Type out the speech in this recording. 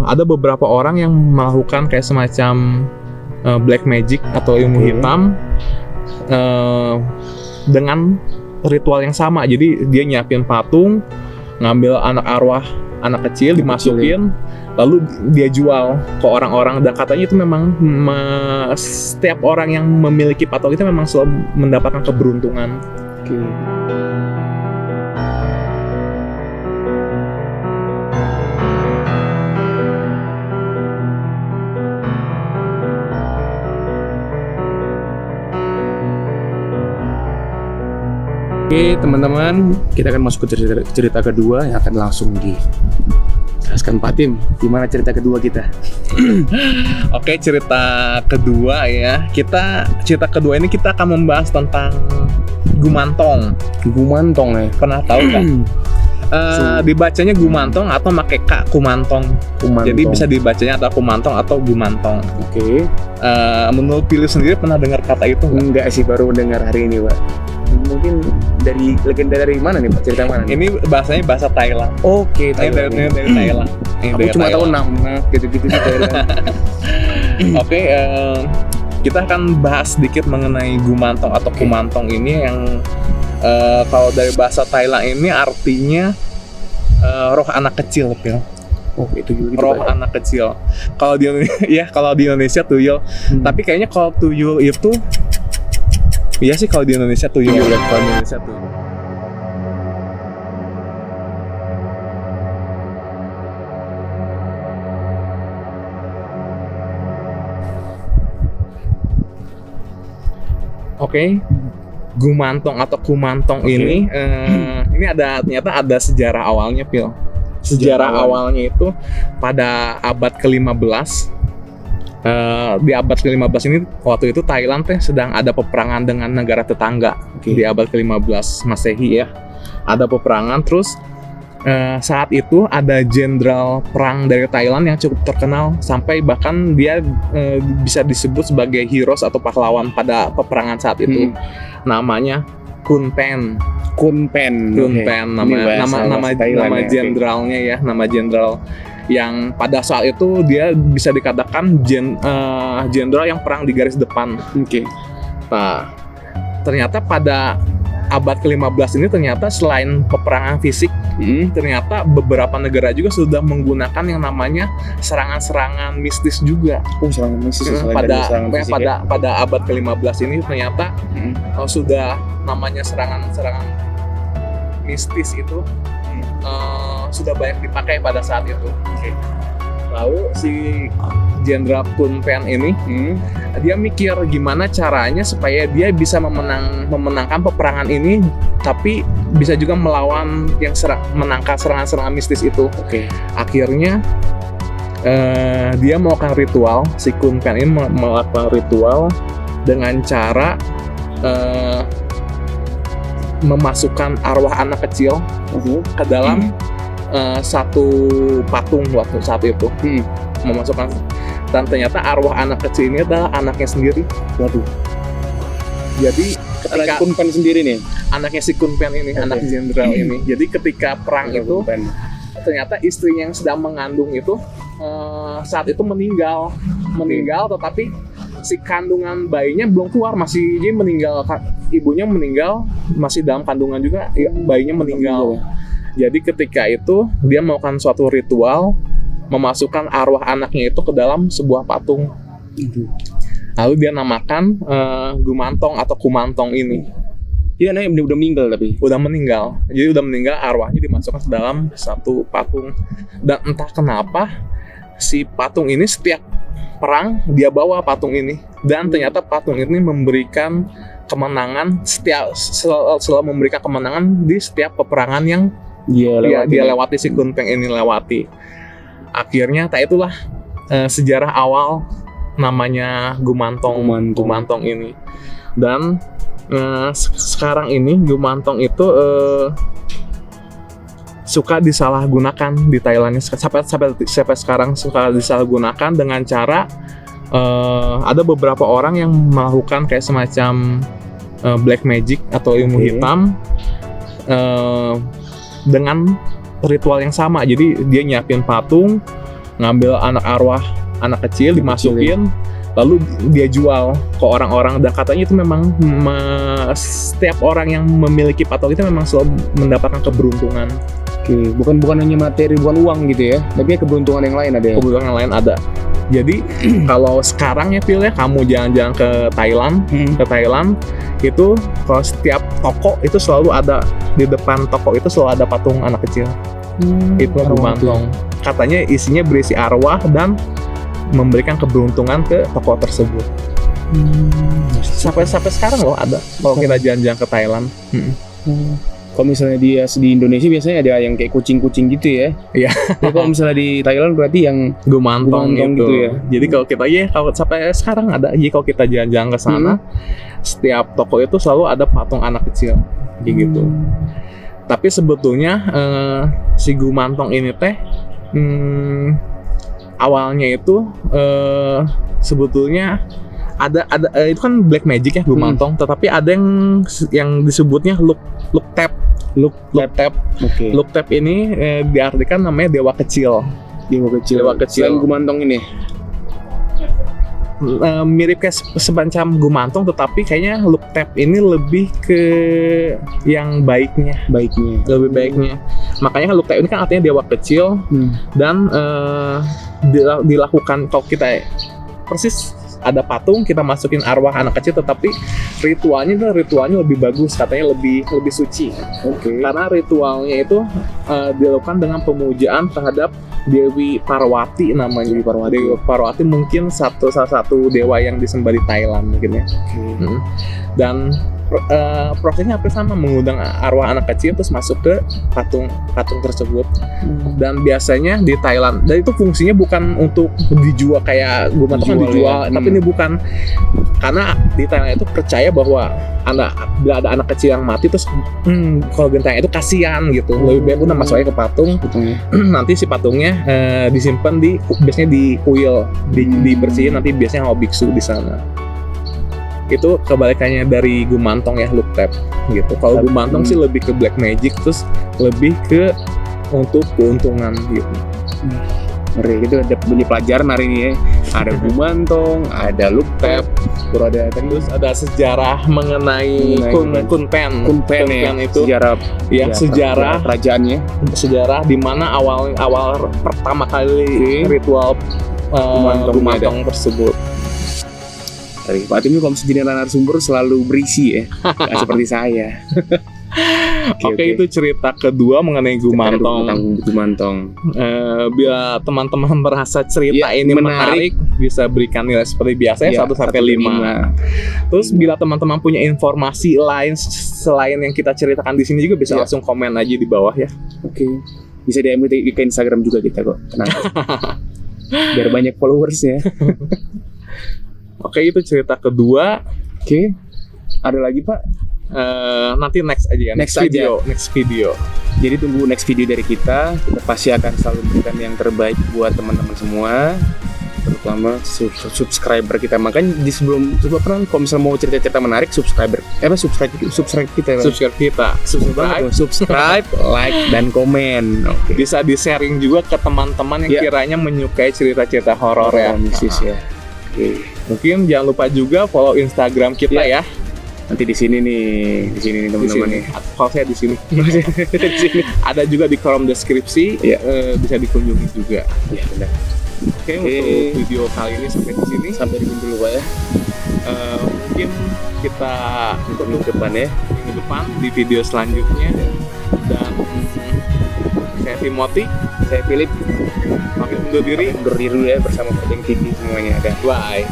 Ada beberapa orang yang melakukan kayak semacam black magic atau ilmu hitam dengan ritual yang sama. Jadi dia nyiapin patung, ngambil anak arwah anak kecil, dimasukin, lalu dia jual ke orang-orang. Dan katanya itu memang setiap orang yang memiliki patung itu memang selalu mendapatkan keberuntungan. Oke teman-teman, kita akan masuk ke cerita kedua yang akan langsung dijelaskan Pak Tim. Gimana cerita kedua kita? Oke, cerita kedua ya. Cerita kedua ini kita akan membahas tentang gumantong. Gumantong ya? Pernah tahu nggak? Dibacanya gumantong atau pakai k kumantong. Jadi bisa dibacanya atau kumantong atau gumantong. Oke. Menurut Pilih sendiri pernah dengar kata itu nggak? Enggak sih, baru mendengar hari ini Pak. Mungkin dari legenda dari mana nih Pak? Cerita mana nih? Ini bahasanya bahasa Thailand. Oke, Thailand. Dari Thailand. Aku cuma tahu nama gitu-gitu di Thailand. Oke, kita akan bahas sedikit mengenai gumantong atau kumantong ini yang kalau dari bahasa Thailand ini artinya roh anak kecil, Pil. Oh, itu juga gitu, Roh Pak. anak kecil. Kalau di kalau di Indonesia tuyul. Tapi kayaknya kalau tuyul itu iya sih, kalau di Indonesia tuyul. Kalau di Indonesia tuyul. Oke. Gumantong atau kumantong ini ternyata ada sejarah awalnya, Pil. Sejarah awalnya itu pada abad ke-15. Di abad ke-15 ini waktu itu Thailand sedang ada peperangan dengan negara tetangga. Di abad ke-15 Masehi ya. Ada peperangan, terus saat itu ada jenderal perang dari Thailand yang cukup terkenal sampai bahkan dia bisa disebut sebagai heroes atau pahlawan pada peperangan saat itu. Namanya Kun Pen. Nama jenderalnya ya, nama jenderal yang pada saat itu dia bisa dikatakan jenderal yang perang di garis depan. Nah, ternyata pada abad ke-15 ini ternyata selain peperangan fisik, ternyata beberapa negara juga sudah menggunakan yang namanya serangan-serangan mistis juga. Serangan mistis Pada abad ke-15 ini ternyata sudah namanya serangan-serangan mistis itu sudah banyak dipakai pada saat itu. Lalu si Jenderal Kun Pen ini dia mikir gimana caranya supaya dia bisa memenangkan peperangan ini, tapi bisa juga melawan yang menangkal serangan-serangan mistis itu. Akhirnya dia melakukan ritual. Si Kun Pen ini melakukan ritual dengan cara memasukkan arwah anak kecil ke dalam satu patung waktu saat itu. Memasukkan, dan ternyata arwah anak kecil ini adalah anaknya sendiri. Jadi ketika Kun Pen sendiri nih, anaknya si Kun Pen ini, anak jenderal ini. Jadi ketika perang itu ternyata istrinya yang sedang mengandung itu saat itu meninggal, tetapi si kandungan bayinya belum keluar, masih dia meninggal, ibunya meninggal, masih dalam kandungan juga, bayinya meninggal. Jadi ketika itu dia melakukan suatu ritual, memasukkan arwah anaknya itu ke dalam sebuah patung. Lalu dia namakan gumantong atau kumantong ini. Dia anaknya udah meninggal tapi? Udah meninggal. Jadi udah meninggal, arwahnya dimasukkan ke dalam satu patung. Dan entah kenapa si patung ini setiap perang dia bawa patung ini. Dan ternyata patung ini memberikan kemenangan, selalu memberikan kemenangan di setiap peperangan yang dia lewati, si Kun Pen ini lewati. Akhirnya itulah sejarah awal namanya gumantong ini. Dan sekarang ini gumantong itu suka disalahgunakan di Thailand. Sampai sekarang suka disalahgunakan dengan cara ada beberapa orang yang melakukan kayak semacam black magic atau ilmu hitam dengan ritual yang sama. Jadi dia nyiapin patung, ngambil anak arwah anak kecil dimasukin, lalu dia jual ke orang-orang, dan katanya itu memang setiap orang yang memiliki patung itu memang selalu mendapatkan keberuntungan. Oke, bukan hanya materi, bukan uang gitu ya, tapi keberuntungan yang lain ada ya? Keberuntungan yang lain ada. Jadi kalau sekarang ya Phil ya, kamu jalan-jalan ke Thailand itu kalau setiap toko itu selalu ada, di depan toko itu selalu ada patung anak kecil. Itu gumantung. Katanya isinya berisi arwah dan memberikan keberuntungan ke toko tersebut. Sampai sekarang loh ada kalau kita jalan-jalan ke Thailand. Kalau misalnya di Indonesia biasanya ada yang kayak kucing-kucing gitu ya. Iya. Kalau misalnya di Thailand berarti yang Gumantong gitu ya. Jadi kalau kita kalau sampai sekarang ada. Jadi kalau kita jalan-jalan ke sana, setiap toko itu selalu ada patung anak kecil kayak gitu. Tapi sebetulnya si Gumantong ini teh awalnya itu sebetulnya ada itu kan black magic ya Gumantong, tetapi ada yang disebutnya look tap. Oke. Look tap ini diartikan namanya dewa kecil. Dewa kecil. Selain Gumantong ini. Mirip kayak semacam Gumantong, tetapi kayaknya look tap ini lebih ke yang baiknya. Lebih baiknya. Makanya look tap ini kan artinya dewa kecil, dan dilakukan kalau kita persis ada patung, kita masukin arwah anak kecil, tetapi ritualnya lebih bagus, katanya lebih suci. Karena ritualnya itu dilakukan dengan pemujaan terhadap Dewi Parwati namanya. Dewi Parwati mungkin salah satu dewa yang disembah di Thailand mungkin ya. Dan prosesnya hampir sama, mengundang arwah anak kecil terus masuk ke patung tersebut. Dan biasanya di Thailand, dan itu fungsinya bukan untuk dijual kayak Gumantong dijual, tapi ini bukan, karena di Thailand itu percaya bahwa bila ada anak kecil yang mati terus kalau genteng itu kasihan gitu, lebih baik udah masukin ke patung. Nanti si patungnya disimpan biasanya di kuil, dibersihin, nanti biasanya sama biksu di sana. Itu kebalikannya dari Gumantong ya, look tap gitu. Kalau Gumantong sih lebih ke black magic, terus lebih ke untuk keuntungan gitu. Ngeri, itu ada bunyi pelajaran hari ini ya. Ada Gumantong, ada look tap, terus ada sejarah mengenai Kunpen ya, itu sejarah kerajaannya, sejarah di mana awal pertama kali ritual Gumantong tersebut. Pak Tim kalau jadi narasumber selalu berisi ya, nggak seperti saya. Oke, itu cerita kedua mengenai Gumantong. Bila teman-teman merasa cerita ini menarik, bisa berikan nilai seperti biasa ya, 1-5. Terus bila teman-teman punya informasi lain selain yang kita ceritakan di sini juga bisa langsung komen aja di bawah ya. Oke. Bisa DM ke Instagram juga kita kok. Tenang. Biar banyak followersnya. Oke, itu cerita kedua. Oke. Ada lagi Pak? Nanti next aja ya. Next video. Jadi tunggu next video dari kita. Kita pasti akan selalu memberikan yang terbaik buat teman-teman semua, terutama subscriber kita. Makanya di sebelum kalau misalnya mau cerita-cerita menarik, subscribe kita. Subscribe, like dan komen. Bisa di-sharing juga ke teman-teman yang kiranya menyukai cerita-cerita horor ya. Ya. Mungkin jangan lupa juga follow Instagram kita ya. Nanti di sini nih teman-teman nih. Kalau saya di sini. Ada juga di kolom deskripsi. Bisa dikunjungi juga. Ya benar. Oke, untuk video kali ini sampai di sini. Sampai di sini dulu Pak ya. Mungkin kita untuk minggu depan ya. Minggu depan di video selanjutnya. Dan saya Timothy, saya Philip. undur diri dulu ya bersama Putting TV semuanya. Bye.